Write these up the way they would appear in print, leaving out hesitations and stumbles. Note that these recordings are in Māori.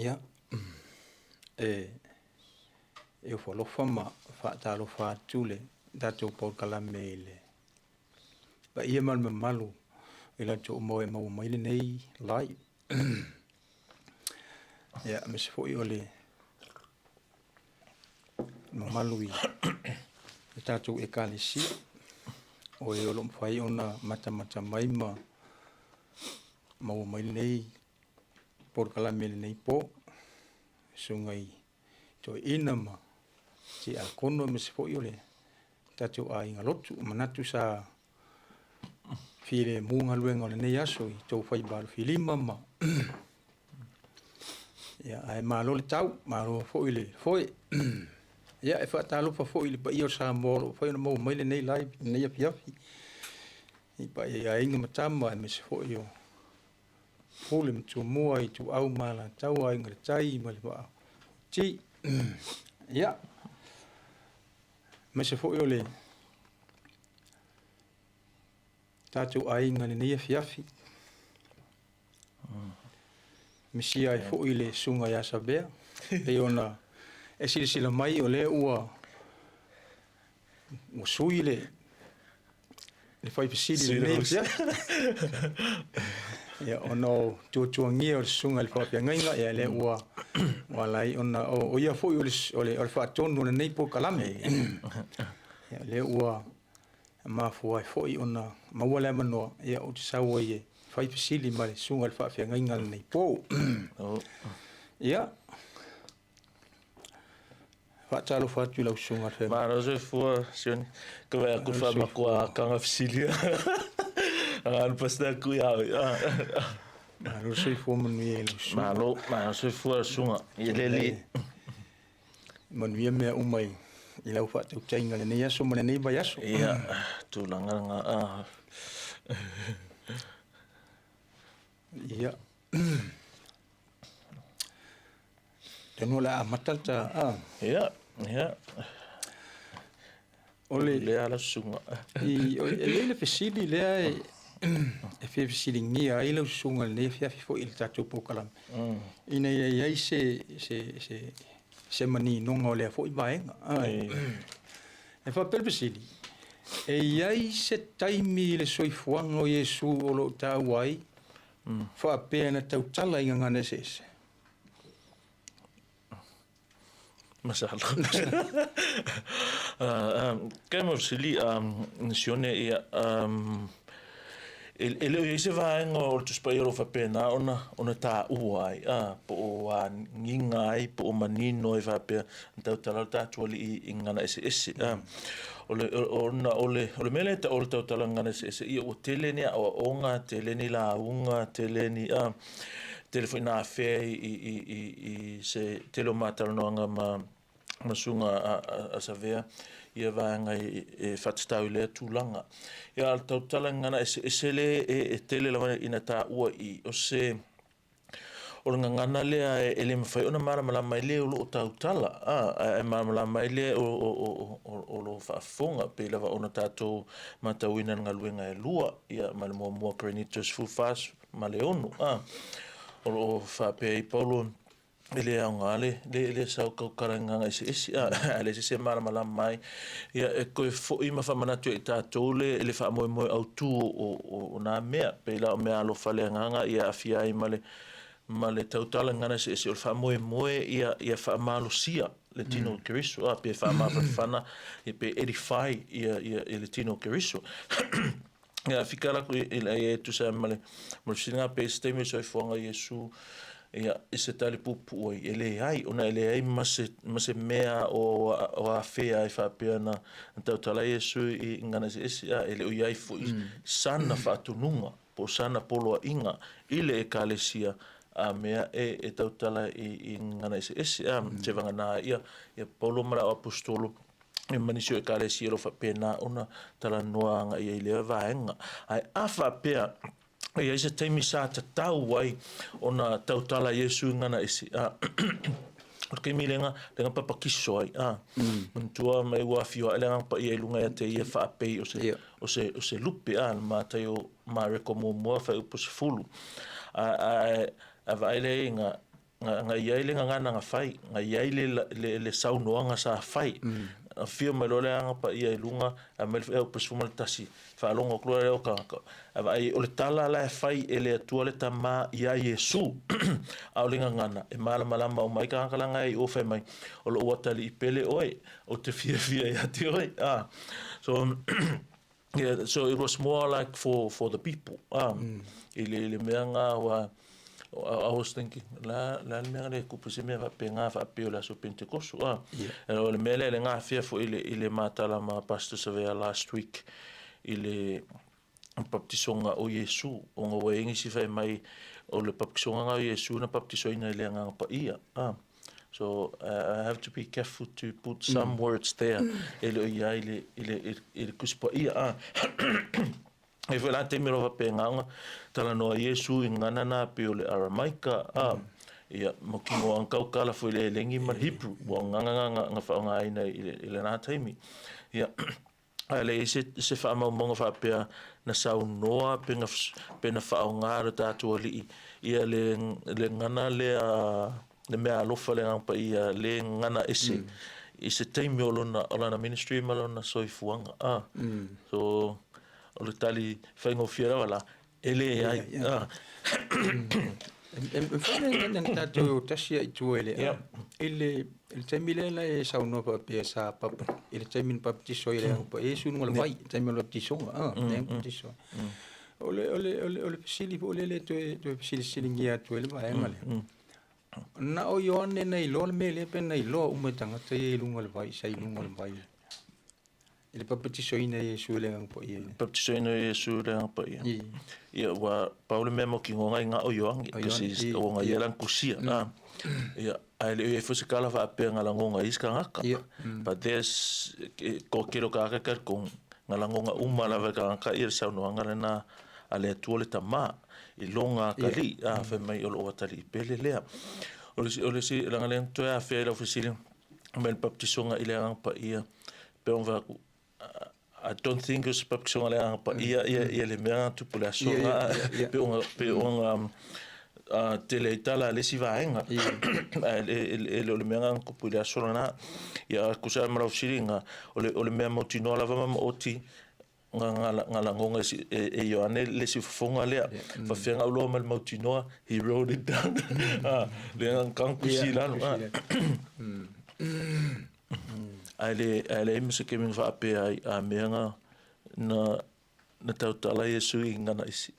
Ia. Eu falo fama talo fa tule dato por calamele. Ba ia mal malu ila to mo e mo mai nei lai. Ia me se foi ole malu i dato e kalisi o e olom fai ona mata mai ma mo mai nei por calamele nei po sungai to inama si a kono me se foi ole tatu a inga lotu manatu sa file munga luenga le nei aso i tau fai baru filima ma ya ai malo le tau malo foi le foi ya e fa talo fa foi le pa io sa moro foi no mo mai le nei live nei afiafi i pa ia inga matama me se foi yo fole mtu mua i tu au mala tau ai ngra tai ma le ba ti ya me se foi ole tatu ai ngani nei afiafi me si ai foi le sunga ya sabea e ona e sila mai ole ua o sui le fai pisili le nei ya ono tuangia o sunga le fapia ngainga ya le ua walai ona o ia foi ole fa tonu nei po kalame ya le ua ma foi ona mawala mano ya o tsawo ye fai pisili male sunga le fapia ngainga nei po ya talo fatu la sunga fe maar zo voor Sione que vai ku fa ma ku kanga pisili al pasta ku ya malo sei fo man ye malo zo voor sunga yeleli man ye me umai ila fa tu tainga le ya so man nei ba ya so ya tu langa ya tenola matalta ya ole le ala sunga i le fesili le e fesili ngia i le sunga le fia fo il tatu pokalam ina ia se mani nonga le fo i baenga e fa per fesili e ia se taimi le soifuanga o Yesu o lo tawai fa pena tau tala inga ngane sese masala kemo sili Sione ia ele se vai ngo tu spairo fa pena ona ta uai po ngingai po manino e fa pe tau tala tatu ali ingana ese ole mele ta ole tau tala ngana ese i o teleni o onga teleni la unga teleni telefona fe i se telomata no masunga a savea ia vanga e fatstau le tulanga ia al tau tala ngana ese le e tele la ina ta ua i o se o ngana le ele mfai ona mara mala mai le o tau tala e mara mai le o lo fafonga pe lava ona tato matawina ngaluenga e lua ia mal mo cranitus full fast maleonu o fa pe polo ele angale le sa ko karanga ese ale se mara mala mai ia e ko fo ima fa manatu e tato le fa mo autu o na mea pe la mea lo fale nganga ia afia i male tautala ngana se o fa mo ia fa malo sia le tino keriso pe fa ma fana e pe edify ia le tino keriso ia fikala ko ele tu sa male mo singa pe stemi so fonga Yesu ia ese tali pupu ele ai ona ele ai mase mea o a fea fa pena tautala Yesu i ngana se ele o ia fo sana fatununga po sana polo inga ile ekalesia a mea e tautala i ngana ese se vanga na ia polo mara apostolo e manisio ekalesia lo fa pena ona talanoa nga ia ile vaenga ai afa pea ia se taimi sa tau wai ona tautala Yesu ngana ese Porque milenga dengan papa kisoi mentua mai wa fio elenga pa ia lunga te ia fa pe o se lupe ma tayo ma rekomo mo fa upos fulu a vai lenga nga iai le ngana nga fai nga iai le saunoanga sa fai a fia mai lole anga pa ia ilunga a mel e pesuma tasi fa longo klore o ka ai o le tala la fai ele atua le tama ia Yesu a le ngana e mala malama o mai ka kalanga i o fai mai o lo watali pele oi o te fia ia te oi so yeah, so it was more like for the people ile meanga wa I was thinking la mea le kupuse mea penga fa piola so Pentecost le mele le nga fia fo ile matala ma pastor Savea last week ile baptisonga o Yesu o nga wengi si fai mai o le baptisonga o Yesu na baptisoina ile nga pa ia so I have to be careful to put some words there ile ia ile kuspa ia e whela te miro wa penganga Talanoa Yesu i ngana nā peo le Aramaika ia mokingo ang kaukala fo le lengi ma Hebrew wa nga whaonga aina i le nā taimi ia le se whaamaumonga whapea na saunoa pena whaonga ra tātua li ia le ngana le mea alofa le ngangpa ia le ngana ese i se taimi o lona ministry ma lona soifuanga so o le tali whaingo whiara wala ele ai Whane tātou tasia i tuele ele taimile la e saunoa pa pia sa papa ele taimile baptiso ile pa Yesu ngol vai taimile baptiso ne baptiso ole pisili ole le to pisili silingia tuele ba ngale na o Yohane nei lo mele pe nei lo umetanga te lungol vai sai lungol vai ele baptiso ina Yesu le ngang po ia baptiso ina Yesu le ngang po ia ia wa Paulo memo ki ngonga nga o yoangi kasi o nga yelang kusia ia ale e fosse kala va penga la ngonga iska ngaka but there's ko kero ka ko ngala ngonga umala va ka ir sa no ngala na ale tuole tama i longa kali fa mai o watali pele lea o si la ngala to a fe la ofisili mel baptisonga ile ang pa ia pe on va I don't think it's baptisonga le ang pa ia le mea tu pula songa pe on tele tala le si vaenga le mea ko pula songa ia kusa mara ofisilinga o le mea motino la va oti ngala ngonga e Yohane le si fonga le fa fenga lo mal motino he wrote it down le kan kusila ale imse ke min fa pe a menga na tautala Yesu i ngana isi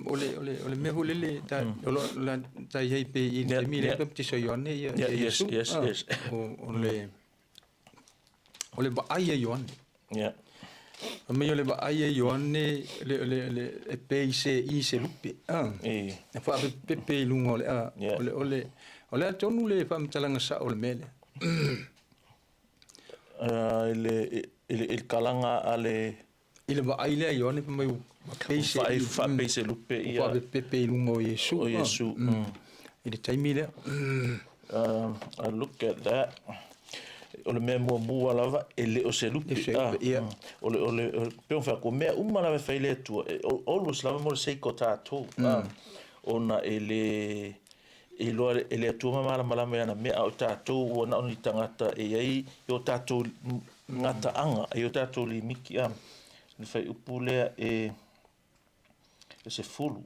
ole me hulele ta la ta ye pe i mi le baptiso Yohane yes ole ba ai Yohane me ole ba ai Yohane le pe i se lupe fa pe lungo ole tonu le fa mtalanga sa ole mele il kalanga ale ile ba ai le Yohane pa mai fa peise lupe ia pe lungo Yesu ile taimile I look at that o le mea mua lava ele o se lupe ole peon fa ko mea uma lava fa ile tu always lava mo se ko tatou ona ele tu mala mea mea o tatou ona oni tangata e ai o tatou ngata anga e o tatou li miki ni fa upule se fulu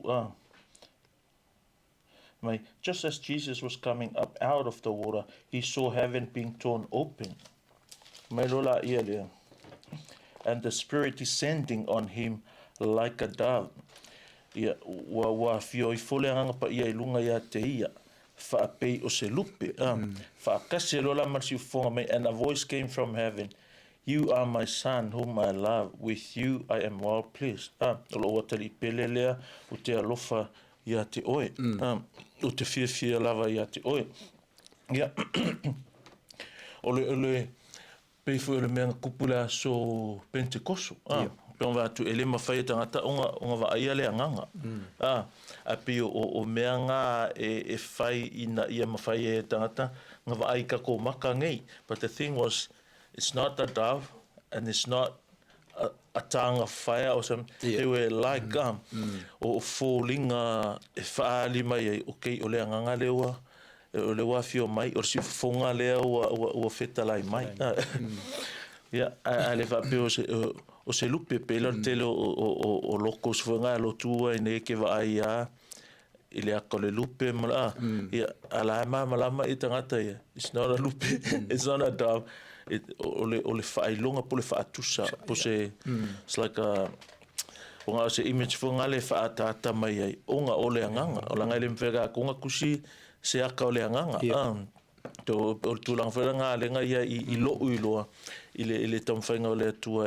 just as Jesus was coming up out of the water, he saw heaven being torn open. And the Spirit descending on him like a dove. Wa fio I fole anga pa ia ilunga ia te ia. Fa pei o se lupe. Fa kase lola marsi ufonga mai. And a voice came from heaven. You are my son whom I love. With you I am well pleased. Olo watali pelelea o te alofa ia te oe. O te fia lava ia te oe. Ia. Ole peifu ele mea kupula so Pentecost. Pe on va tu ele mawhai tangata onga va aia le anganga. A pe o mea ngā e whai ina ia mawhai e tangata ngā va aika ko maka ngei. But the thing was, it's not a dove and it's not atanga whaia o some he were like o fōlinga e whaali mai ai o kei o le anganga lewa o le wafio mai o si fonga lea ua whetalai mai ia a le whape o se lupe pe la tele o loko sfunga lo tua i ne ke vai ia i le ako le lupe mala ia ala malama i tangata ia it's not a lupe it's not a dove o le whailonga po le whaatusa po se it's like a o ngā se image funga le whaatata mai ai o ngā o le anganga o la ngai le mwhega kunga kusi se aka o le anganga to o tulang whanga le ngai ia i lo uiloa i le tamwhainga o le atua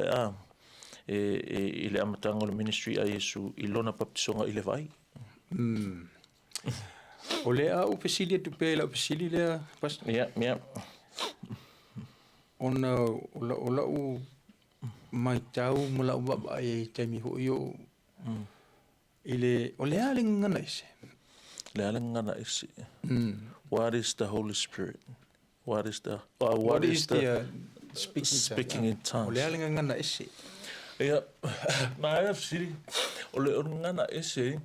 i le amatanga o le ministry a Yesu i lona baptisonga i le vai o lea o pesili tu pe la pesili lea pas ia ona o la u mai tau mo la u ba e taimi ho yo ile o lea le ngana ise what is the Holy Spirit what is the speaking in tongues o lea le ngana ise ia ma fili o le ngana ise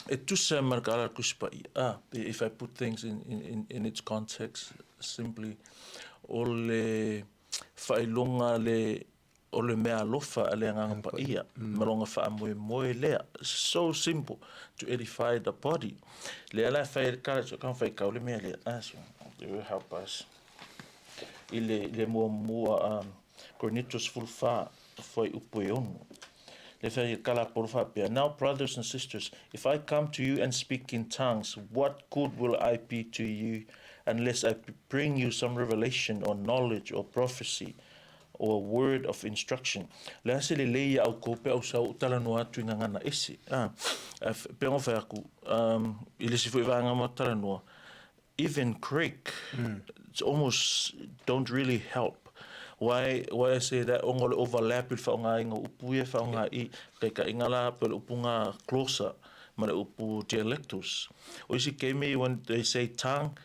e tusa markala kuspa if I put things in its context simply o le whailonga o le mea lofa a le nganga pa ia maronga wha moe lea so simple to edify the body lea la whai kara so kan whai kau le mea lea so it will help us i le mua Cornitos fulfa foi upue onu le whai kala porfa pia now brothers and sisters if I come to you and speak in tongues what good will I be to you unless I bring you some revelation or knowledge or prophecy or a word of instruction. Le ase le leia au kope au sau talanoa atu inga ngana ese. Pengo whai aku, i le sifu iwa ngama talanoa. Even Greek, it's almost don't really help. Why I say that ongo le overlap il whaonga inga upuia whaonga I kei ka ingala pe le upunga closer ma le upu dialectus. O isi keimi when they say tongue,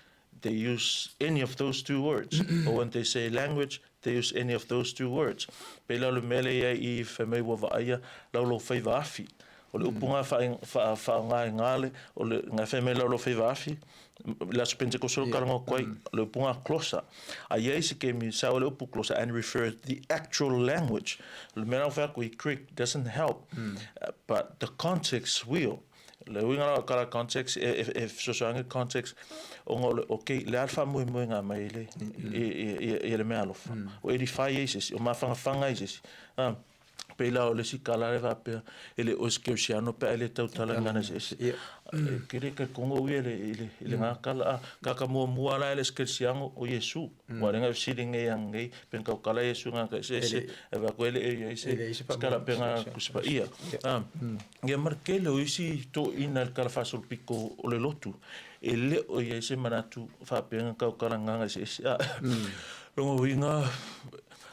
they use any of those two words. Or when they say language, they use any of those two words. Pe lau le mele ia I whamei wa vaaya, lau lo whai waafi. O le upunga whaonga I ngale, o le ngai whamei lau lo whai waafi, la spente ko solo karanga koe, le upunga closer. A iei si ke mi sao le upu closer and refer the actual language. Le mena whakui Greek doesn't help, but the context will. Le winga la kara context, if sosoanga context, okay, le alfa mui ngā mai i le mea alofa. O edify Jesus, o mawhanga Jesus. Peila o le si kalare wapea, ele o skeusiano pe ele tau talangana Jesus. Kere ka kongo ui ele ngā kala, kaka mua la ele skeusiano o Yesu. Warenga siringe yangai, pen kau kala Yesu ngā ka ese, eva ko ele ese, skala pe ngā kuspa ia. Ia markele o isi to ina kala fasol piko o le lotu. Ele o ia ese manatu whapenga kau karanganga ese. Rongo winga,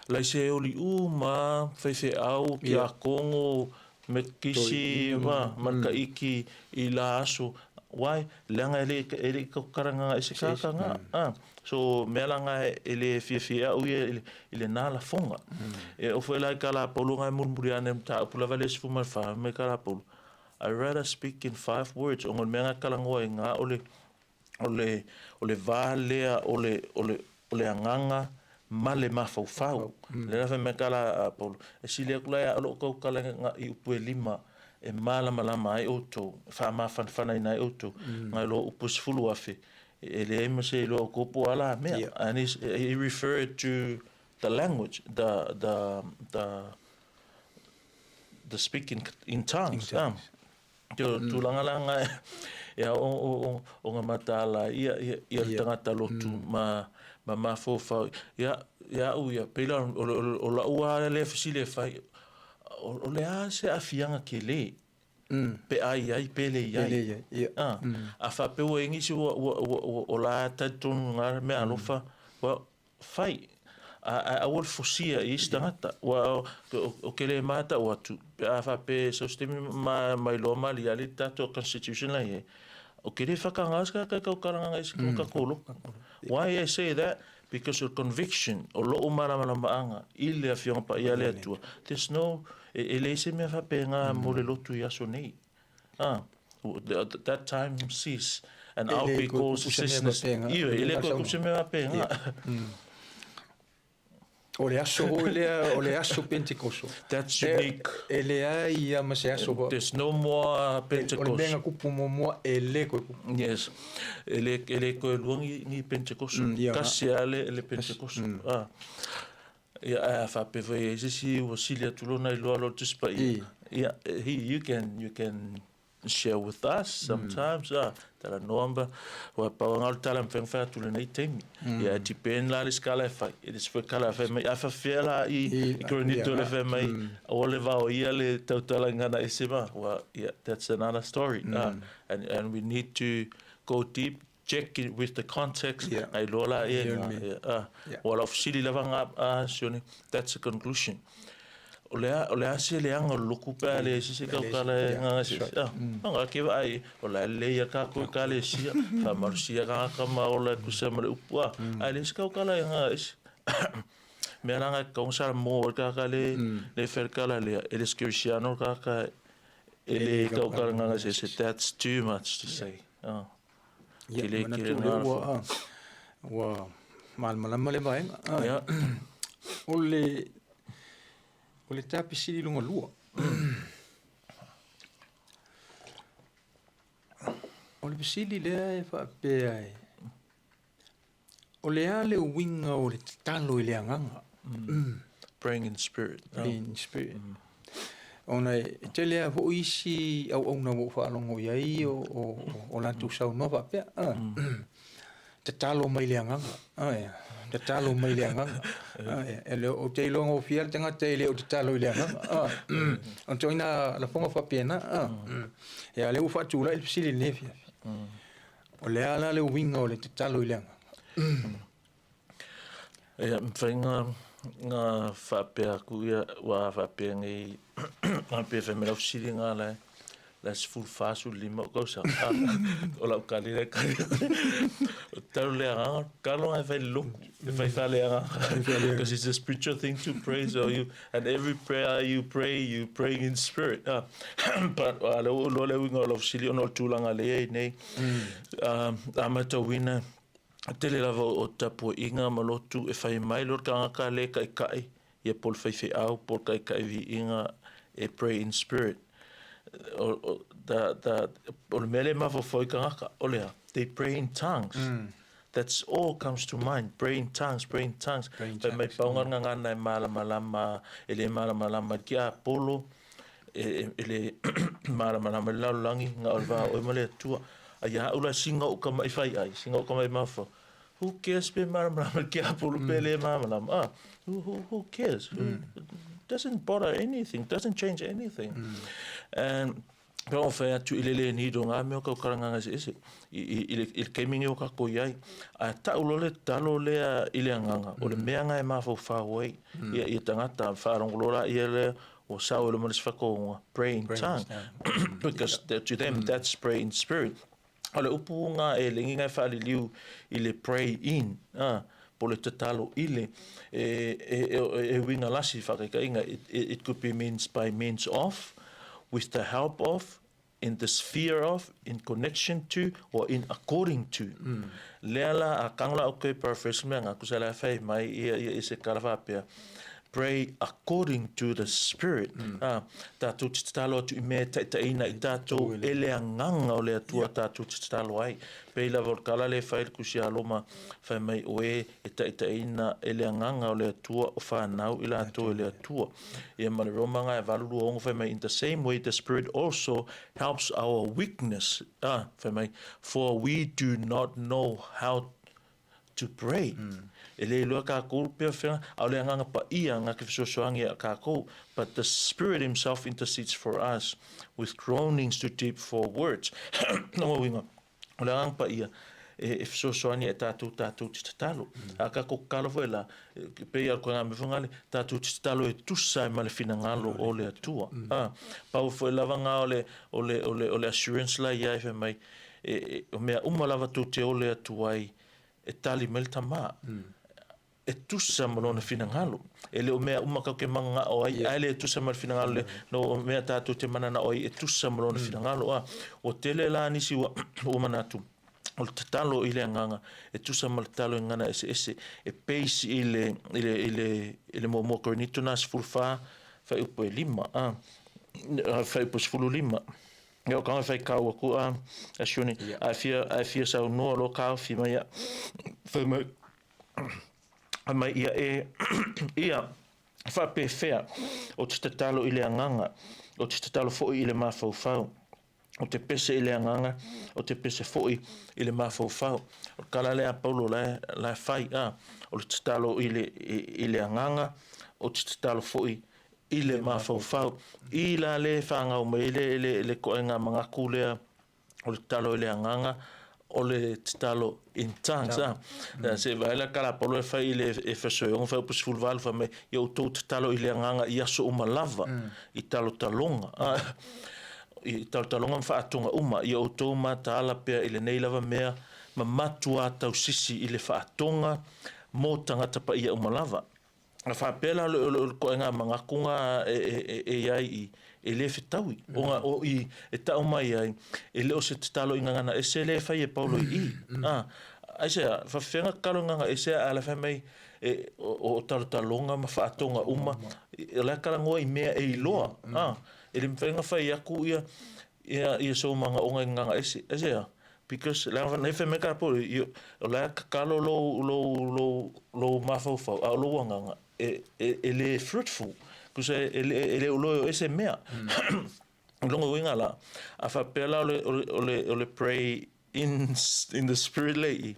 lai se oli ma whaiwhe au ki a Kongo, me kisi, marka iki I la aso. Wai, leanga ele kau karanganga ese kakanga. So mea langa ele whiawhia au ele nāla whonga. E o whaelai ka la polo ngai murmuriane mta upula vale sifuma wha me ka la polo. I rather speak in 5 words. O ngon mea kalangoa I ngā ole vālea ole anganga ma le mawhauwhau. Le rawe me kala polo. E si lea kulai alo kau kalanga I upue 5 e malama ai oto. Wha mawhanwhana I nai oto. Ngai lo upu sifulu afe. E le ema se lo kopo ala mea. And he referred to the language, the speaking in tongues. Tulangalanga ia o ngā matala ia tangata lotu ma mawhauwhau ia uia peila o la ua le whisile whai o le a se awhianga ke le pe ai pele iai a whapeu e ngisi o la taitonu ngā mea alofa whai a wol fosia I stangata o kele mata o atu pe a whape so stemi mai lo mali ali tato constitution la o kele whakangaska ka kau karanga isi ka kolo. Why I say that? because of conviction, o lo maanga, ile afionga pa ia le atua. There's no, ele se mea whapenga mo le lotu i aso nei. That time cease, and our because business, ele ko kupse mea whapenga. O le aso Pentecoso. That's unique. Ele ia ma se aso. There's no more Pentecost. O le menga kupu mo ele ko. Yes. Ele ko luangi ni Pentecost. Kasi ele Pentecost. Ia fa pe vai sisi o silia tulona I lo tispa. Yeah, you can share with us sometimes. Talanoa wa pawangal talam fengfa tulena itemi. Ya depend la skala fa. It is for kala fa mai afa fela I kronito le fa mai ole va o ia le tautala na isema. Well, yeah, that's another story. And we need to go deep, check it with the context. Ai lola wala of sili lavanga Sione. That's a conclusion. Olea se le anga luku pa le se ka kala nga se nga ke ai ola le ya ka ko kala sia fa marsia ka ma ola ku se ma upua ai le ska kala nga me nga ko sa mo ka le fer kala le el skirsiano ka ele ka kala nga se that's too much to say Kile wa mal male vai o le tapisili lunga lua. O le pisili lea fa pe ai. O le ale winga o le tatalo I le anganga. Praying in spirit. Praying in spirit. Ona te lea ho isi au na wo fa longo iai o la tu sau no fa pe. Tatalo mai le anganga. Tatalo mai le anganga. Ele o te longo fiel tanga te le o tatalo I le anganga. On toina la fonga fa pena. Ya le ufa tula il pisili nefia. O le ala le winga o le tatalo I le anganga. Mwhainga ngā whapea kuia wa whapea ngi ngā pia whamera usiri ngā lai las full fasu lima o kausa o lau kalira o tau lea ngā kalo ngai whai luku whai whale ngā because it's a spiritual thing to pray so and every prayer you pray in spirit but lo le winga o lau usiri o no tūlanga lea nei amata wina tele lava o tapu inga malotu e whai mai lor ka ngaka le kai ia pol whai au pol kai vi inga e pray in spirit o le mele mafo foi ka ngaka o lea they pray in tongues that's all comes to mind pray in tongues pray mai paunga ngana malama ele malama kia polo ele malama laulangi nga olva o male tua ia ula singa o ka mai fai ai singa o ka mai mafo who cares pe marama kia polo pele mama who cares doesn't bother anything doesn't change anything and pero fa tu ilele ni do nga me ko karanga se il keming o ka ko yai a ta ulole talo le ile nganga o le meanga e mafo fa way ia tangata fa ronglola ile o sa o le mo fa ko praying tongue because to them that's pray in spirit ale upunga e lenginga fa liu ile pray in po le tatalo ile e winga lasi fa ka inga it could be means by means of with the help of in the sphere of in connection to or in according to lela a kangla okay perfect nga kusala fa mai e se karafa pe pray according to the spirit tatu talo tu me ta ina tatu ele nganga o le tua tatu talo ai pe la volkala le fail kusia loma fa mai oe ta ina ele nganga o le tua o fa nau ila to le tua e ma roma nga valu o fa mai in the same way the spirit also helps our weakness fa mai for we do not know how to pray ele lo ka ko pe fa ale nga pa ia nga ke so soangi ka ko but the spirit himself intercedes for us with groanings too deep for words no winga ole nga pa ia if so soangi tatu tatalo aka ko kalo vela pe ia ko nga me fungale tatu tatalo e tusa mal fina ngalo ole tua pa o foi lava nga ole assurance la ia fa mai o me uma lava tu te ole tuai e tali meltama e tusa ma lona finangalo. E leo mea umaka ke manga o ai, ai le tusa ma finangalo le, no mea tātou te manana o ai, e tusa ma lona finangalo. O tele la nisi wa manatu. O le tatalo i le anganga, e tusa ma le talo i ngana ese, e peisi i le mo korinito na sifulfa, fai upo e lima, fai upo sifulu lima. Yo kanga fai kaua ku a Sione a fia sa no lo ka fi mai fai mai mai ia fa pe fea o te tatalo i le anganga o te tatalo fo i le mafaufau o te pese i le anganga o te pese fo i le mafaufau o kala le a paulo la fai o te tatalo i le anganga o te tatalo fo i le mafaufau i la le whanga o mai le koenga mga kulea o le talo i le anganga o le talo in tongues se vaila kala polo e fai le Efeso e fai pus fulval fa me i o tau talo i le anganga i aso uma lava i talo talonga i talo talonga mfa atunga uma i o tau mata ala pea i le nei lava mea ma matua tau sisi i le fa atunga mo tangata pa ia uma lava a fa pela ko nga mga kunga ai e le fitawi o i e ta mai ai e le o se talo inganga e se le fai e paulo i ai se fa fenga kalo nga e se ala fa mai o talonga ma fa atonga uma e la kala ngo i mea e loa e le fenga fai aku ia so manga onga nga e se because la ne fe me ka po la kalo lo mafo lo nga ele é fruitful because ele lo ese mea longo winga la a fa pela ole pray in the spirit lei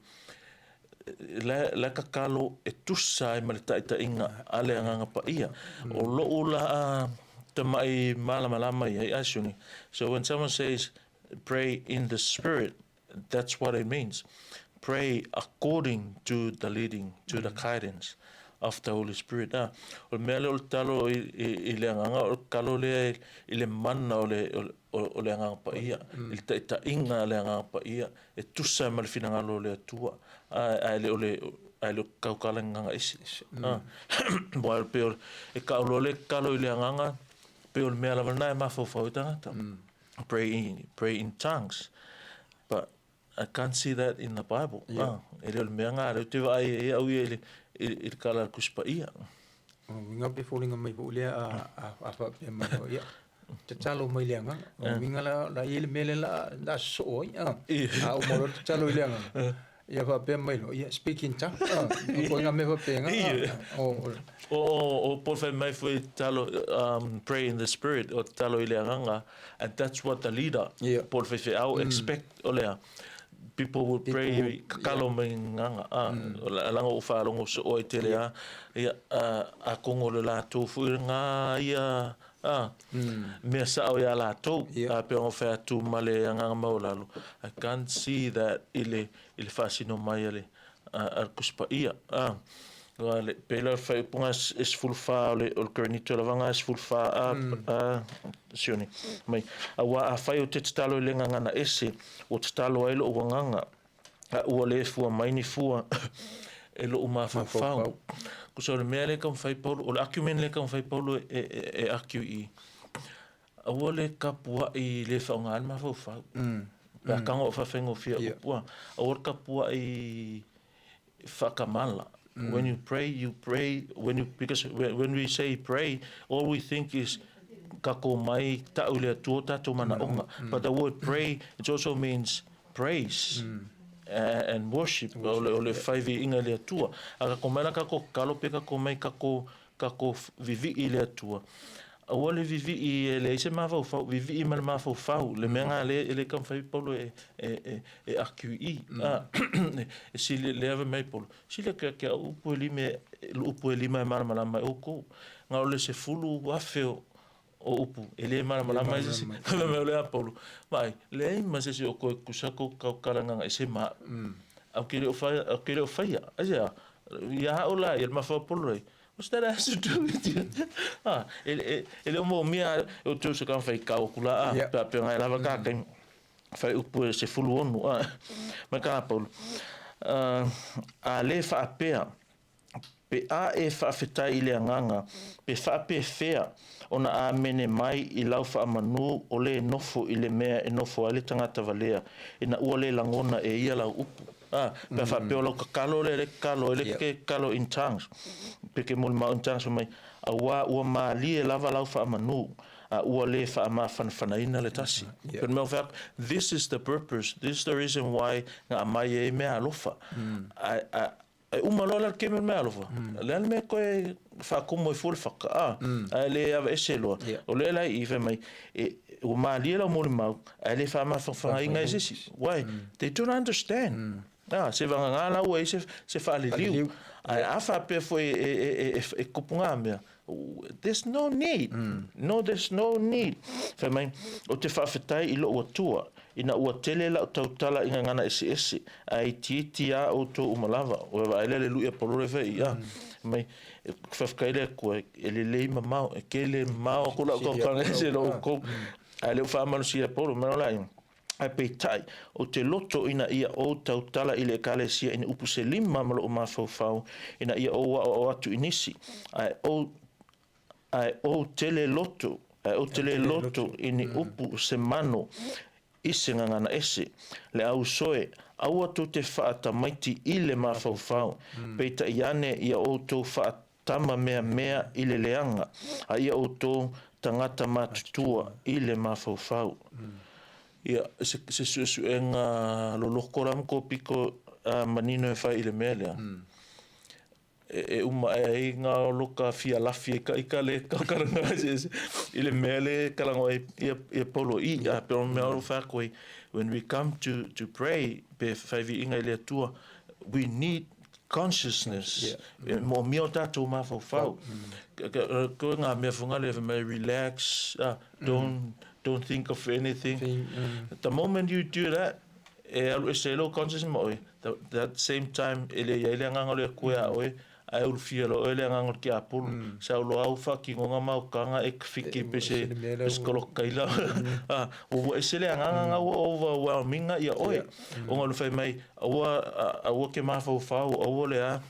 la kakalo e tusa e malita inga ale anga pa ia o lo la te mai malama ia Sione. So when someone says pray in the spirit, that's what it means. Pray according to the leading, to the guidance of the Holy Spirit. O mele o talo i le anganga, o kalo le i le mana o le anganga pa ia. I le ta inga le anganga pa ia. E tusa ma le finangalo le atua. Ai le kaukala nganga isi. Boa pe o e kaulo le kalo i le anganga, pe o le mea lava nai mafofau i tangata. Pray in tongues. But I can't see that in the Bible. E le mea ngā reo te vai e au i il kala kuspa ia. Winga pe folinga mai po le a fa pe mai ia. Te talo mai le nga. Winga la ile mele la so oi. O mo te talo ile nga. Ia fa pe mai lo. Ia speaking ta. Ko nga me fa pe nga. O por fe mai foi talo pray in the spirit o talo ile nga, and that's what the leader por fe au expect ole. People would pray kakalo mai nganga langa o whaalongo so oi tele a kongo le lātou fuiranga ia mea sao ia lātou a pe o whea tu male nganga maulalu. I can't see that ile whasino mai ale al kuspa ia le pela fai punga es fulfa o korinito lavanga es fulfa Sione mai a fai o te talo i lenga ngana ese o te talo ai lo o nganga ua le fua mai ni fua e lo uma fau ko so le mea le kam fai paulo o le argument le kam fai paulo e argue i a ua le kapua i le whaunga an ma fau pa kanga o whawhengo fia upua a ua kapua i whakamala. When you pray, because when we say pray, all we think is kako mai taule tuota to mana onga. But the word pray, it also means praise and worship. Ole faivi inga le tua. Aga komana kako kalo pe kako mai kako vivi ile tua. Ole vivi I le se ma fau vivi I mal ma fau le menga le kam fai polo e AQI e si le ave mai polo si le ke upu lima ma ma oko nga ole se fulu afe o upu ele ma mai se me ole apolo mai le ma se o ko kusako ka kalanga e se ma au kile o fai aja ya ola el ma fa polo What's that has to do with you? Ele mo mia o tu se kan fai ka okula pe ngai lava ka kan fai upu se fulu onu ma ka paulo a le fa apea pe a e whaafetai i le anganga, pe whaapewhea ona a mene mai i lau whaamanu o le nofo i le mea e nofo a le tangata valea, ina ua le langona e ia lau upu. Pe whapeo lau ka kalo le kalo, ele ke kalo in tongues, pe ke muli mau in tongues mai, a ua maali e lava lau whaamanu, ua le whaamawhanawhanaina le tasi. Pero meu whak, this is the purpose, this is the reason why ngā mai e mea alofa. Ai umalola ke me mea alofa. Le ane me koe whakumo i fule whaka, le awa ese loa. O le lai i mai, ua maali e lau mori mau, le whaamawhanawhanaina i sisi. Why? They don't understand. Se vanga ngā lau e se whaaliliu. Ai a whapea foi e kupunga mea. There's no need. No, there's no need. Whamai, o te whawhetai i lo ua tua, ina ua tele la o tautala inga ngana ese, ai tiiti a o tō umalava, o ewa ele le luia polore whai ia. Mai, whawhakaile kua, ele lei mamau, e ke le mamau, kula o kanga ese lo kou, ai leo whaamanu si e polo, mero lai. Ai peitai, o te loto ina ia o tautala i le kalesia ina upu se lima malo o mawhauwhau, ina ia o atu inisi, ai o tele loto ini upu se mano ise ngana ese le au soe au atu te whaata maiti i le mawhauwhau peita iane ia o tō whaatama mea i le leanga a ia o tō tangata matutua i le mawhauwhau ia se su e ngā lolokoram ko piko manino e whai i le mea lea uma e ngā loka fia lafi e ka le kakaranga i le mele kalango e polo i pero me aro whakoi when we come to pray pe whaivi inga i le atua we need consciousness mo mio tatou mawhauwhau ko ngā mea whunga le may relax don't think of anything the moment you do that e alu e se lo consciousness mo that same time ele ia ile nganga le koe a oe ai ul fielo ele ngangol ki apul sa lo au fa ki ngonga mau kanga e fiki pese skolo kaila o esele nganga overwhelming ia oi o ngol fai mai o ke ma fa o le a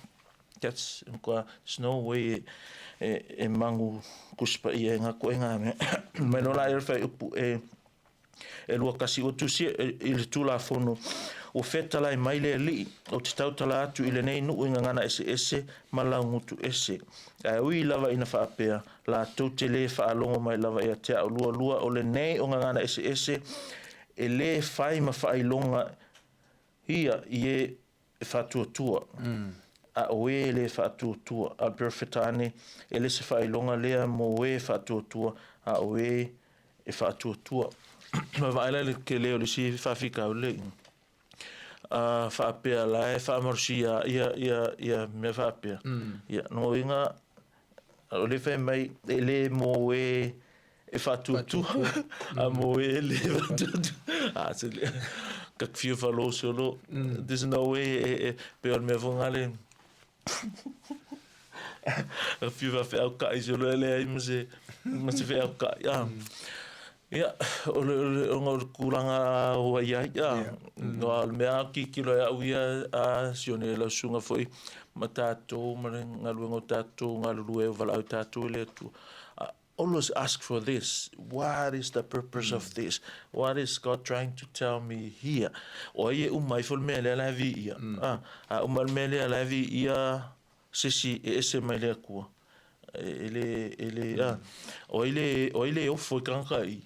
that's kwa snow way e mangu kuspa ia nga ko nga me no la fai upu e lua kasi o tusi il tula fono o fetala mai le li o te tautala atu i le nei nu inga ngana ese ma la ngutu ese ai ui lava ina whaapea la tau te le whaalongo mai lava ia te au lua o le nei o ngana ese e le whai ma whailonga ia i e whatuatua a oe le whatuatua a perfetane e le se whailonga lea mo e whatuatua a oe e whatuatua ma vaila le ke leo le si whawhika o le whaapea la e whaamorsia ia me whaapea ia no inga o le whai mai e le mo e whatuatua a mo e le whatuatua se le kak whiu whalo solo there's no way pe on me vongale a whiu whawhau kai solo le ai mse whau kai ia o ngor kuranga o ia no al mea ki lo ia uia a Sione la sunga foi matato ngalu ngotato ngalu e vala tato le tu always ask for this what is the purpose of this what is God trying to tell me here o ia mai fol mele la vi ia umal mele la vi ia sisi ese mele ku ele o ofo kankai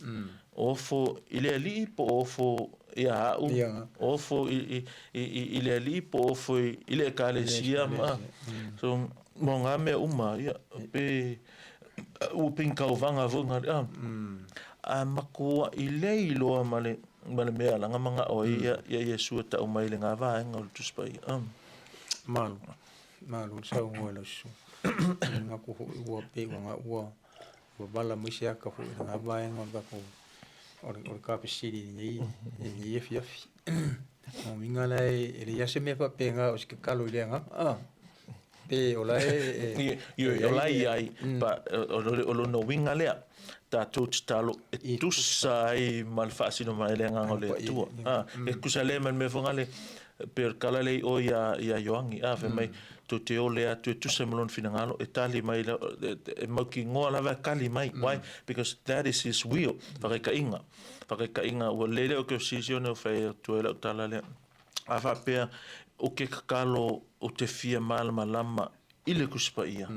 ofo ele ali po ofo ia ofo ele ali po ofo ele kalesia ma so monga me uma ia pe o pinka o vanga vonga a mako ile ilo male me la manga o ia Yesu ta o mai le nga va ngol tu spai malu sa ngolo su nga ko wo pe nga wo bala mo sia ka fu nga ba nga ko or ka pisiri ni fi mo minga lai ele ya se me pa pe nga o ske kalo le nga Pe ola Yo lai ai, pa o no winga lea. Tātou te talo e tusa ai mal whaasino mai le nganga le tua. E kusa le man me whangale per kalale o ia yoangi. Whe mai to te o lea tu e tusa malon finangalo e tali mai e mauki ngoa lawa kali mai. Why? Because that is his will. Whakaika inga. Whakaika inga ua lele o ke o Sione o whai o tuela o tala lea. A whapea o ke kakalo o te fia malama lama ile kuspa ia.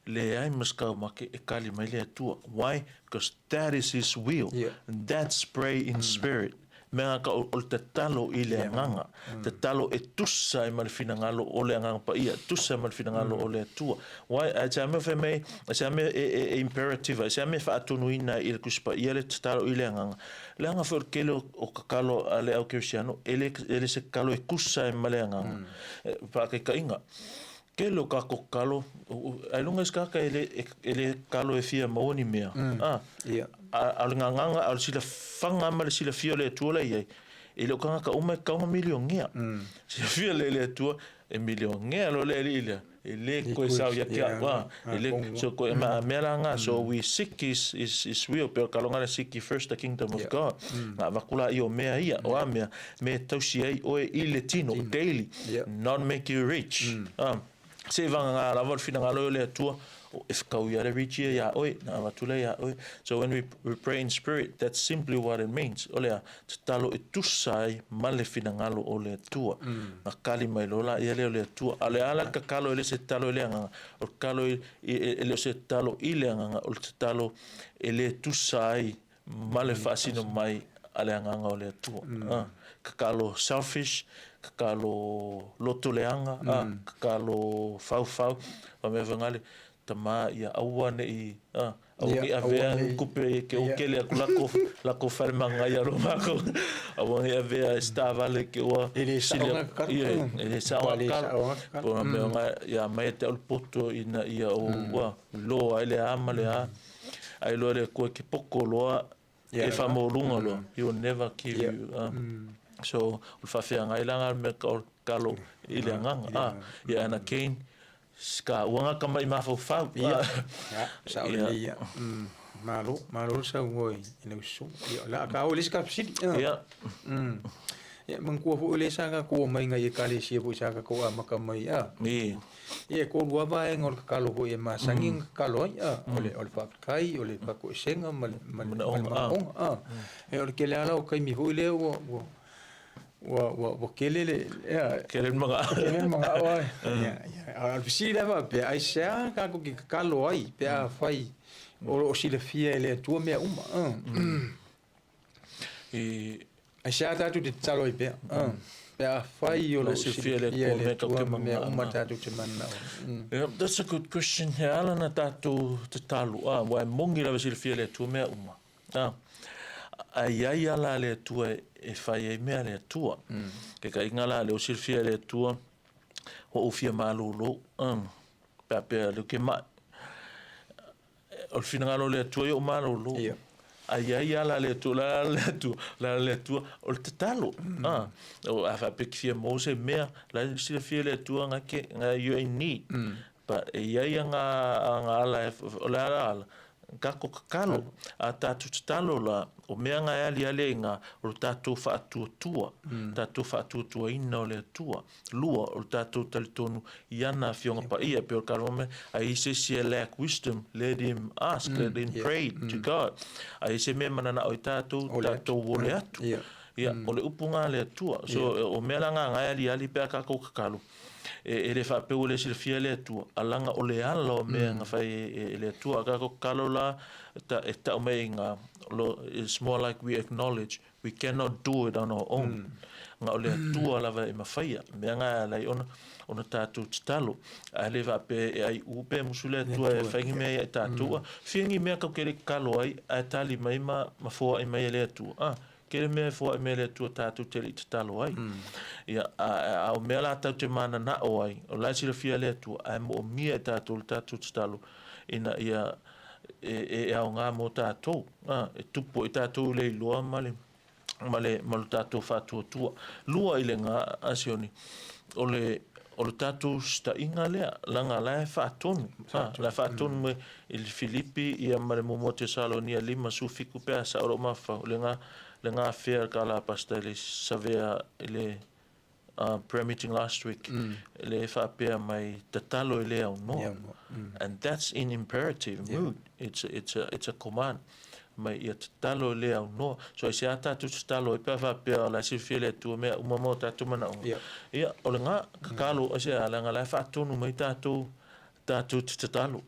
Le ai maskau make e kali mai le atua. Why? Because that is his will. And that's pray in spirit. Mea ka o te talo i le nganga. Te talo e tusa i malifina ngalo o le nganga pa ia. Tusa i malifina ngalo o le atua. Why? A te ame whemei, a te ame e imperative, a te ame whaatonuina i le kuspa ia le te talo i le nganga. Le anga wheur kele o kakalo a le au kersiano, ele se kalo e kusa i male nganga. Pake ka inga. Kelo ka kokalo, ai lunga skaka ele kalo e fia maoni mea. Al nganga al sila fanga ma le sila fia le tuola iai. Ele o kanga ka uma kaunga miliongia. Sila fia le tua e miliongia lo le ile. Ele koe sau ya kia wa. Ele so koe melanga so we seek is real pero kalonga seek first the kingdom of God. Na vakula io mea ia o mea me tausi ai o ile tino daily. Not make you rich. Se vanga la vol fina ngalo le tua if ka we are rich ya oi na matula ya oi. So when we pray in spirit, that's simply what it means. Olea talo e tusai male fina ngalo o le tua. Na kali mai lola ia le tua. Ale ala ka kalo ele se talo ele nga o kalo ele se talo ile nga o talo ele tusai male fasino mai ale nga o le tua. Kakalo selfish, kakalo lotoleanga, kakalo fau, o me vangale tama ia aua nei au ki avea kupe ke o kele lako farmanga ia romako au ngi avea stavale ke o ele saonga po me nga ia mai te poto ina ia o loa ele amale ai lo le ko ke poko loa e famolunga lo he will never give you so ulfafia ngai langa me kalo ile nganga ia ana kain ska wanga kama ima fo sa ia malo sa ngoi ina usu la ka o liska psit ya mangku fo le sa ka ko mai ngai kali si fo sa ka ko amaka mai ia ko lua ba ngol kalo ho e masanging kalo ole fa kai ole pa ko senga mal e ole ke la o kai mi ho le wa kelele kelen mga wa al fisila va pe ai sa ka ko ki kalo ai pe a fai o sila fia ele tu me ai sa ta tu te talo pe a fai o sila fia ele ko me ta tu te manna that's a good question here alana tatu te talu wa mongi la sila fia ele tu me ai ala le tua e fai e mea le tua. Ke ka ingala le o silfia le tua o ufia malolo. Pea le ke mai. O finangalo le tua o malolo. Ai ala le tua la le tua o te talo. O afa pekfia mose mea la silfia le tua nga you in need. Pa ai nga ala kako kakalo a tatu talo la o mea nga ali nga o tatu fa'atuatua ina o le atua lua o tatu talitonu iana fionga pa ia pe o karome a ise se lack wisdom let him ask let him pray to God a ise me manana o tatu wole atu ia o le upunga le atua so o mea nga ali pe kako kakalo e le fa pe o le silfia le tua alanga o le ala o mea nga fai le tua ka ko kalola ta o mea nga it's more like we acknowledge we cannot do it on our own nga o le tua lava e mawhaia mea nga lai ona tātou talo a le va pe ai upe musule tua e whaingi mea e tātua whiangi mea kau kere kalo ai a tali mai ma foa i mai le tua kere mea foa i mai le tua tātou tele te talo ai ia o mea la tau te mana na o ai o lai sila fia le tua a mo mia e tātou te talo ina ia e au ngā mo tātou e tupo i tātou le iloa male malu tātou whātua tua lua i le ngā asioni o o le tātou stainga lea, langa lai whaatonu. La whaatonu me i Filipi, ia mare momo te Salonia 5 sufiku pēa sa oro mawha. Le ngā whea ka la pasta le savea le prayer meeting last week. Le whaapea mai tatalo lea o noa. And that's in imperative mood. It's a command. Mai ia tatalo le au no so se ata tu tatalo e pa pea la se fele tu me umamo tatu mana ia o le nga kakalo se ala nga la fa tonu mai tatu tatalo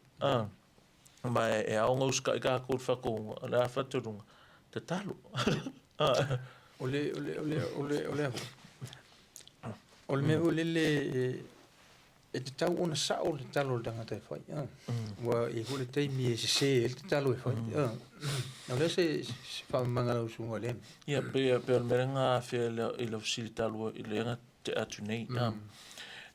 mai e au ngos ka ko fa ko la fa tonu tatalo ole me ole e te tau ona sa o le talo le tangata e whai. Wa i hule teimi e se e te talo e whai. Nau lea se whamangala usunga le. Ia, pe al merenga fia i lau sili talo i le nga te atu nei.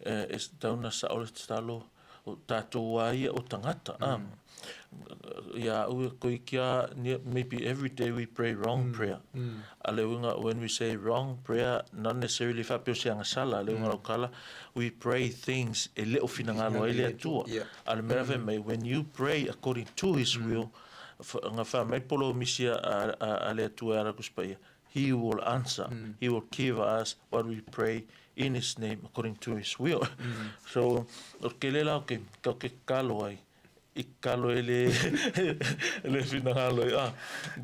E tau na sa o le talo o tātou ai o tangata. Ia, ue koi kia, maybe every day we pray wrong prayer. Aleunga, when we say wrong prayer, not necessarily whapeo se anga sala, aleunga o kala, we pray things e leo finangalo e lea tua. Ale mera mai, when you pray according to his will, nga wha mai polo misia a lea tua ara kuspaia, he will answer. He will give us what we pray in his name according to his will. So, o ke le lau ke kalo ai, I kalo e le finangalo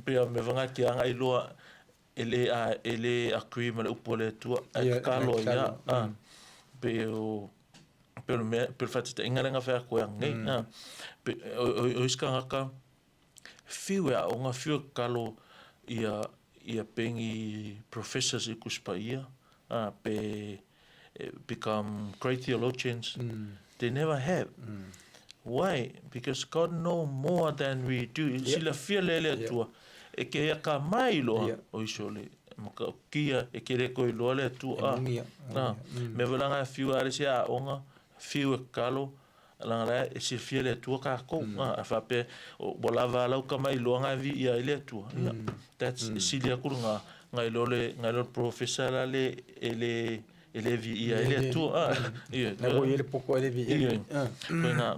pea me vanga ki anga I loa ele akui ma le upo le tua kalo ia pe fatita ingarenga whea koe angai o iska ngaka fiu o nga fiu kalo ia pengi professors I kuspa ia pe become great theologians. They never have. Why? Because God knows more than we do. Sila fia lele tua. E ke ia ka mai loa o iso le. Maka kia e ke reko I loa le tua. Me walanga fiu are se a onga, fiu e kalo, langa rea e se fia le tua ka kou. A whape, o lava lau ka mai loa ngā vi ia le tua. That's sili akuru ngā ilo professor le ele vi ia ele tu na go ele poko ele vi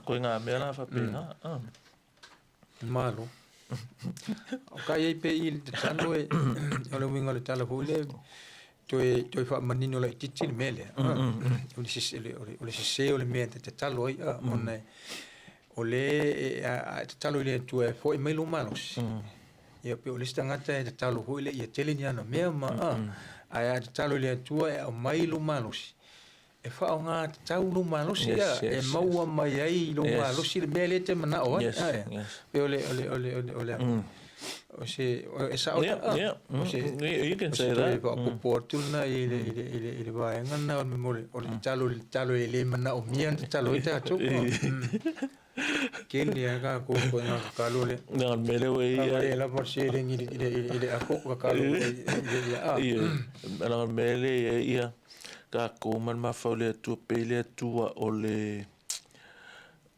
ko nga mera fa pena malo o kai pe il talo e ole winga le talo hule toi fa manino la titi mele ole se ole me te talo ia ole talo ile tu e foi melo malos ia pe ole stangata te talo hule ia teleniana me ai te talo le tua e o mai lo malusi e fa nga tau lo malusi e maua mai ai lo malusi le mele te mana o e ole o se sa o se you can say that po portuna ile vai ngana o mole o talo ele mana o mian talo ita tu Kili aga ko nga kalole na mele we ia la por se ile ako kalole ia ala mele ia ka ko man ma faule tu pele tu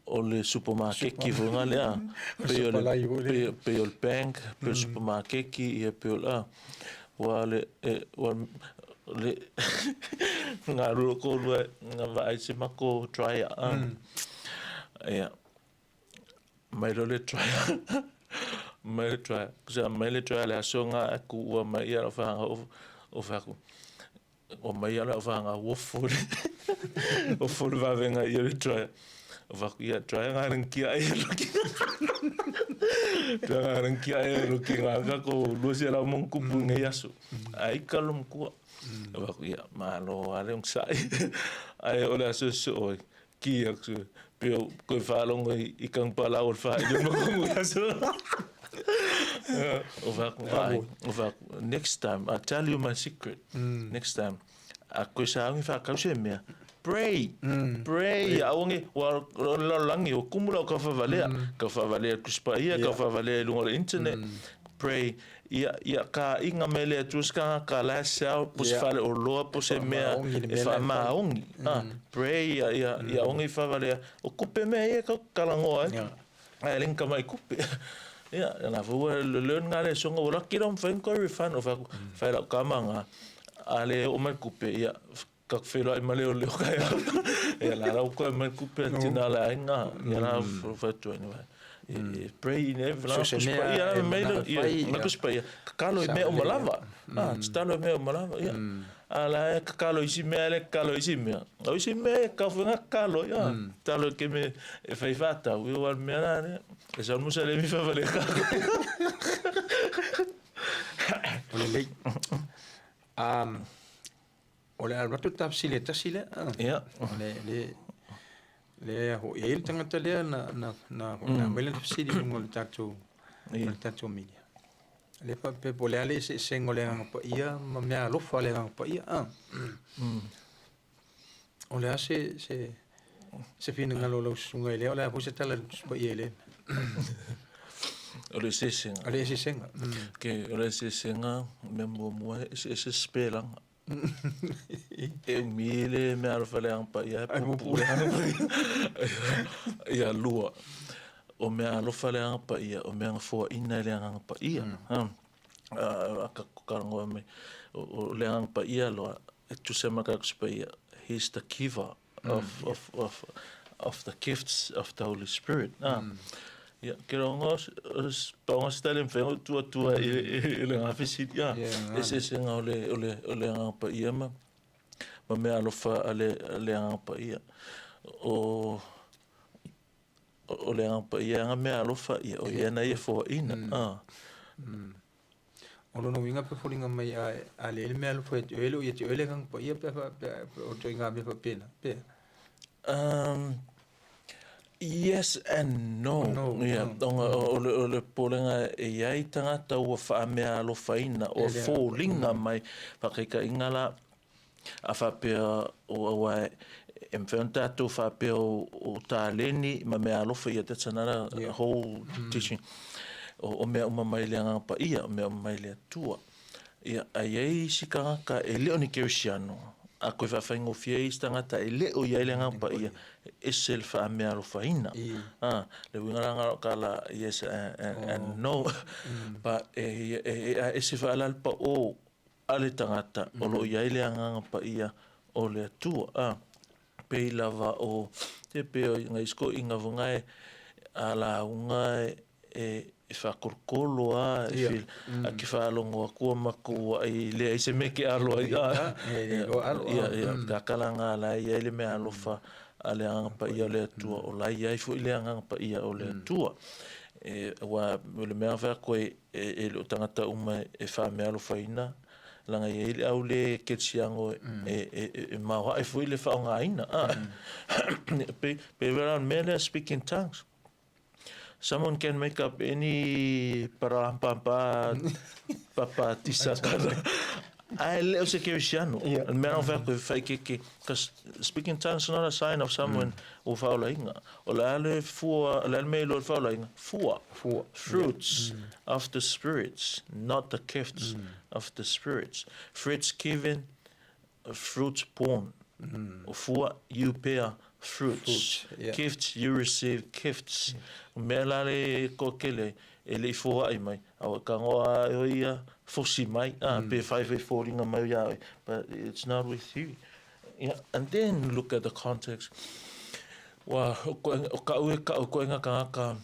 ole supermarket ki vunga le pe ol bank pe supermarket ki ia pe ola wale le ngaru ko lu nga vai se mako try ia mai le try le songa aku wa mai ia fa o fa ku o mai ia fa nga wo fu va venga ia le try va ia try ngaran ki ai lo ki nga ko lo se la mon ku ngai aso ai kalum ku va ia malo ale un sai ai ola so oi ki aku Pero ko falong I kang pala or fa yo mo so next time I tell you my secret next time ako sa ang fa ka me pray aonge wa langi o kumula ka fa vale kuspa ia ka fa vale lo internet pray ia ka inga mele tuska ka la sa pos fale o loa pos mea e fa maongi pray ia ongi fa vale o kupe me ia ka kalangoa ai linka mai kupe ia na vo le ngale songa ora kiram fa encourage fan of fa la kamanga ale o mai kupe ia ka whelo ai maleo leo kai e la rau koe mai kupe tina la inga ia la whatu anyway pray in every la kuspa ia na kuspa ia kakalo i mea o malava talo i mea o malava ia ala e kakalo isi mea le kakalo isi mea o isi mea ka whenga kakalo ia talo ke me e whaifata ui o al mea nane e sa musa le mi whawale kako ole lei ole al ratu tapsile tasile ia le ho ele tangata le na mele tapsile ngol tatu media le pa pe pole ale se ngole nga pa ia ma me alo fa le nga pa ia ole se fina ngalo lo sunga ile ole ho se tala pa ia le ole se senga ke ole se senga me mo se spelang e mile me alo fa le nga pa ia ia lua o me alo fa le nga pa ia o me nga fo ina le nga pa ia ka karango me o le nga pa ia lo tu se maka pa ia he's the giver of the gifts of the Holy Spirit ia ke rongo pongos talen fe tu le nga fisit ia ese nga ole nga pa ia ma me alo fa le nga pa ia o le nga pa ia nga me alo fa ia o ia na ia fo ina o no winga pe folinga mai a le me alo fa ele ia ele nga pa ia pe o to nga me fa pena pe yes and no ia o le polenga e ai tangata ua wha mea alo whaina o fōlinga mai whakaika ingala a whapea o awai e mwheon tātou whapea o tāleni ma mea alofa ia tatsanara whole teaching o mea umamai lea ngapa ia o mea umamai lea tua ia ai ei sikanga e leo ni keusiano a koe whawhaingo fia i stangata e leo i aile ngapa ia e sel wha mea alofa ina le wingaranga kala yes and no but e se wha alalpa o ale tangata o lo i aile ngapa ia o lea tua pei lava o te peo ngai sko inga vungai ala unga e whakorkolo a ki whaalongo a kua maku ai lea i se meke alo ai ka kalanga ala i ele mea alofa a le angapa ia o lea tua o lai ai fu i le angapa ia o lea tua wa le mea whea koe e lo tangata uma e wha mea alofa ina langa i ele au le ketsiango e mawa e fu i le whaonga ina pe vera mele speak in tongues. Someone can make up any parampampa papatisa kana. Ai leo se keusiano. And me não vai fai que speaking tongues is not a sign of someone o faula inga. O la le fua la me lo faula inga. Fua fruits of the spirits, not the gifts of the spirits. Fruits given, fruits born. Fua you bear fruits. Gifts you receive gifts. Me la le kokele ele fua ai mai. Au kangoa ia fosi mai pe 5 mai ya, but it's not with you. And then look at the context. Wa ka nga ka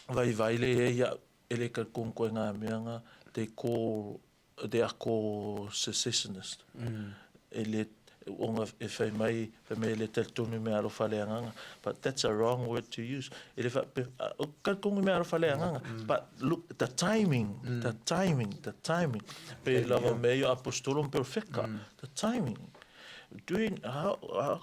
vai le ya ele ka kon ko nga meanga they are called secessionists. Ele onga e fai mai le teltonu me alo faleanga, but that's a wrong word to use. Ele fa ka kongu me alo faleanga, but look the timing pe lava meio apostolum perfecta, the timing doing how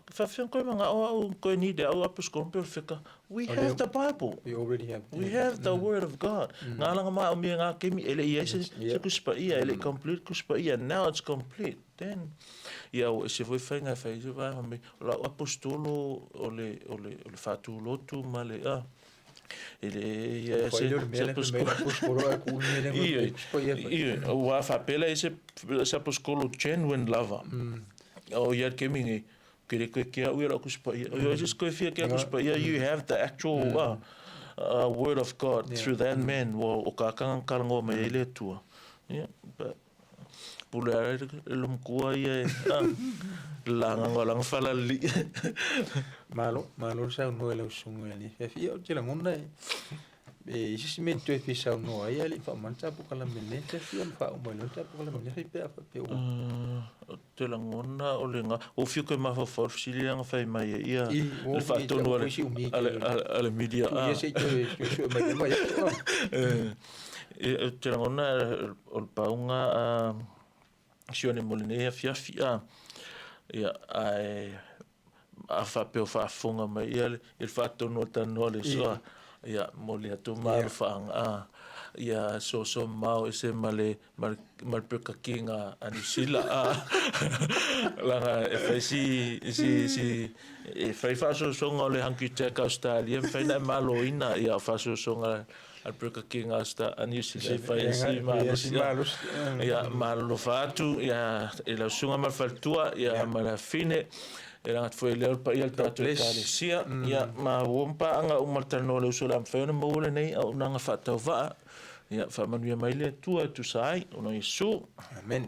fa fen ko manga o ko ni de apostolum perfecta. We have the Bible. We already have. We have the Word of God. Nga lang ma o mi nga kemi ele yes se kuspa ia ele complete kuspa ia, now it's complete. Then o se foi fenga fai se vai me la apostolo ole fatu lotu male ele se apostolo a ku ni o fa pela ese apostolo genuine lover o ia kemi que uira kuspa ia o just ko fia que kuspa ia you have the actual word of God through that man o ka kalango me ele tua but pula lum kua ia langa ngolang falali malo sa no le sunga ni fe o tela ngona e isi me tu fe sa no ia le fa mancha po kala mene te fi on fa mo le ta po kala mene pe fa pe o te la ngona o le nga o fiu ke ma fa for silianga fa mai ia le fa tonu ale media ia se te mai mai te la ngona o paunga Sione Molinea fia ia a fa pe fa fonga mai ia il fatto no Talanoa le Uso ia moli atu mar fanga ia so mau ese mal perka kinga anisila la si e fa so ngole hanki teka Australia fa na maloina ia fa so nga al perka kinga sta anisila fa si malus ia malo fatu ia la sunga mal faltua ia mala fine era foi le pa ia tato kalesia ia ma wompa anga Talanoa le Uso la fa na mo le nei au nanga fa tau va ia fa manuia mai le tua tu sai ona Yesu amen